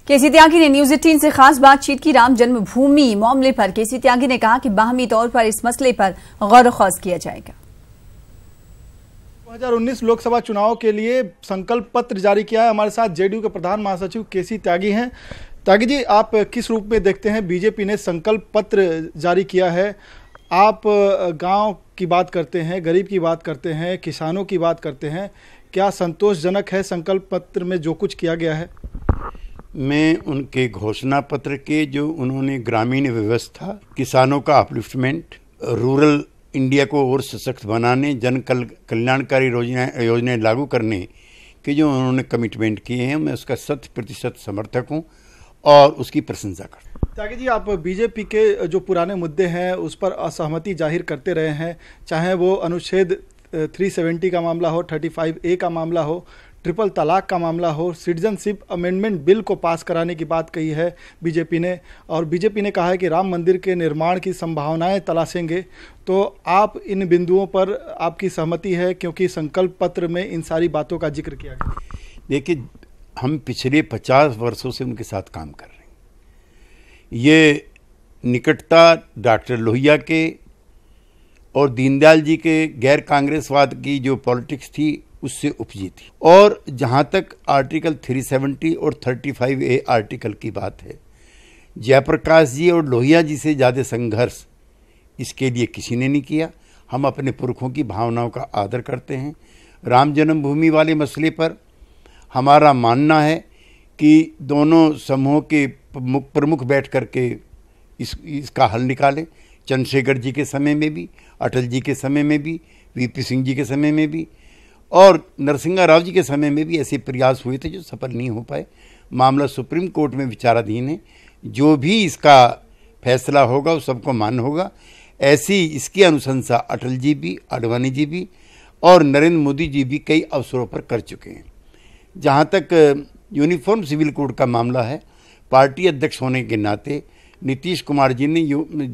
केसी त्यागी ने न्यूज 18 से खास बातचीत की। राम जन्मभूमि मामले पर केसी त्यागी ने कहा कि बाहमी तौर पर इस मसले पर गौर-व-खौज किया जाएगा। 2019 लोकसभा चुनाव के लिए संकल्प पत्र जारी किया है। हमारे साथ जेडीयू के प्रधान महासचिव केसी त्यागी हैं। त्यागी जी, आप किस रूप में देखते हैं बीजेपी ने संकल्प पत्र जारी किया है? आप गांव की बात करते हैं, गरीब की बात करते हैं, किसानों की बात करते हैं, क्या संतोषजनक है संकल्प पत्र में जो कुछ किया गया है? मैं उनके घोषणा पत्र के जो उन्होंने ग्रामीण व्यवस्था, किसानों का अपलिफ्टमेंट, रूरल इंडिया को और सशक्त बनाने, जन कल्याणकारी योजनाएं लागू करने के जो उन्होंने कमिटमेंट किए हैं, मैं उसका 100% समर्थक हूं और उसकी प्रशंसा करता हूं। त्यागी जी, आप बीजेपी के जो पुराने मुद्दे हैं उस पर असहमति जाहिर करते रहे हैं, चाहे वो अनुच्छेद 370 का मामला हो, 35A का मामला हो, ट्रिपल तलाक का मामला हो, सिटीजनशिप अमेंडमेंट बिल को पास कराने की बात कही है बीजेपी ने, और बीजेपी ने कहा है कि राम मंदिर के निर्माण की संभावनाएं तलाशेंगे। तो आप इन बिंदुओं पर आपकी सहमति है क्योंकि संकल्प पत्र में इन सारी बातों का जिक्र किया गया? देखिए, हम पिछले 50 वर्षों से उनके साथ काम कर रहे हैं। ये निकटता डॉक्टर लोहिया के और दीनदयाल जी के गैर कांग्रेसवाद की जो पॉलिटिक्स थी उससे उपजी थी। और जहाँ तक आर्टिकल 370 और 35A आर्टिकल की बात है, जयप्रकाश जी और लोहिया जी से ज़्यादा संघर्ष इसके लिए किसी ने नहीं किया। हम अपने पुरखों की भावनाओं का आदर करते हैं। राम जन्मभूमि वाले मसले पर हमारा मानना है कि दोनों समूहों के प्रमुख बैठ करके इसका हल निकालें। चंद्रशेखर जी के समय में भी, अटल जी के समय में भी, VP सिंह जी के समय में भी और नरसिंहा राव जी के समय में भी ऐसे प्रयास हुए थे जो सफल नहीं हो पाए। मामला सुप्रीम कोर्ट में विचाराधीन है। जो भी इसका फैसला होगा वो सबको मान्य होगा। ऐसी इसकी अनुशंसा अटल जी भी, आडवाणी जी भी और नरेंद्र मोदी जी भी कई अवसरों पर कर चुके हैं। जहाँ तक यूनिफॉर्म सिविल कोड का मामला है, पार्टी अध्यक्ष होने के नाते नीतीश कुमार जी ने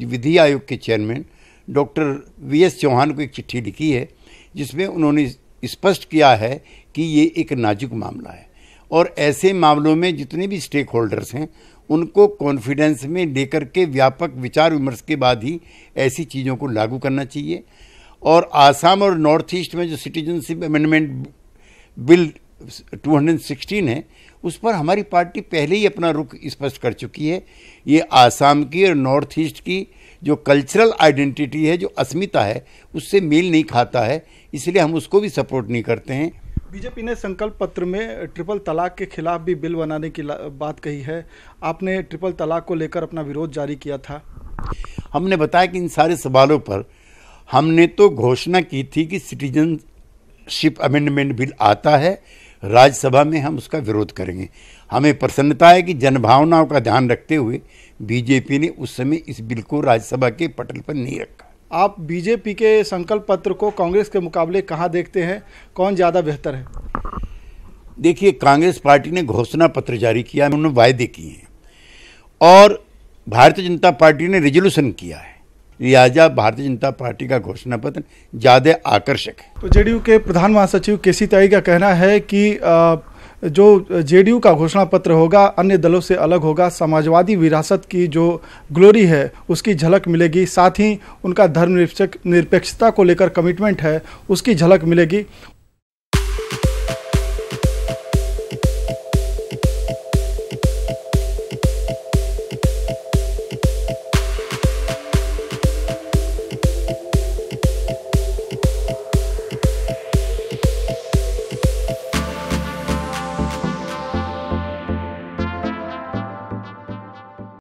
विधि आयोग के चेयरमैन डॉक्टर VS चौहान को एक चिट्ठी लिखी है जिसमें उन्होंने स्पष्ट किया है कि ये एक नाजुक मामला है और ऐसे मामलों में जितने भी स्टेक होल्डर्स हैं उनको कॉन्फिडेंस में लेकर के व्यापक विचार विमर्श के बाद ही ऐसी चीज़ों को लागू करना चाहिए। और आसाम और नॉर्थ ईस्ट में जो सिटीजनशिप अमेंडमेंट बिल 216 है, उस पर हमारी पार्टी पहले ही अपना रुख स्पष्ट कर चुकी है। ये आसाम की और नॉर्थ ईस्ट की जो कल्चरल आइडेंटिटी है, जो अस्मिता है, उससे मेल नहीं खाता है, इसलिए हम उसको भी सपोर्ट नहीं करते हैं। बीजेपी ने संकल्प पत्र में ट्रिपल तलाक के खिलाफ भी बिल बनाने की बात कही है। आपने ट्रिपल तलाक को लेकर अपना विरोध जारी किया था। हमने बताया कि इन सारे सवालों पर हमने तो घोषणा की थी कि सिटीजनशिप अमेंडमेंट बिल आता है, राज्यसभा में हम उसका विरोध करेंगे। हमें प्रसन्नता है कि जनभावनाओं का ध्यान रखते हुए बीजेपी ने उस समय इस बिल को राज्यसभा के पटल पर नहीं रखा। आप बीजेपी के संकल्प पत्र को कांग्रेस के मुकाबले कहाँ देखते हैं? कौन ज़्यादा बेहतर है? देखिए, कांग्रेस पार्टी ने घोषणा पत्र जारी किया, उन्होंने वायदे किए हैं और भारतीय जनता पार्टी ने रेजोल्यूशन किया है। लिहाजा भारतीय जनता पार्टी का घोषणा पत्र ज़्यादा आकर्षक है। तो जेडीयू के प्रधान महासचिव केसी त्यागी का कहना है कि जो जेडीयू का घोषणा पत्र होगा अन्य दलों से अलग होगा, समाजवादी विरासत की जो ग्लोरी है उसकी झलक मिलेगी, साथ ही उनका धर्मनिरपेक्षता को लेकर कमिटमेंट है उसकी झलक मिलेगी।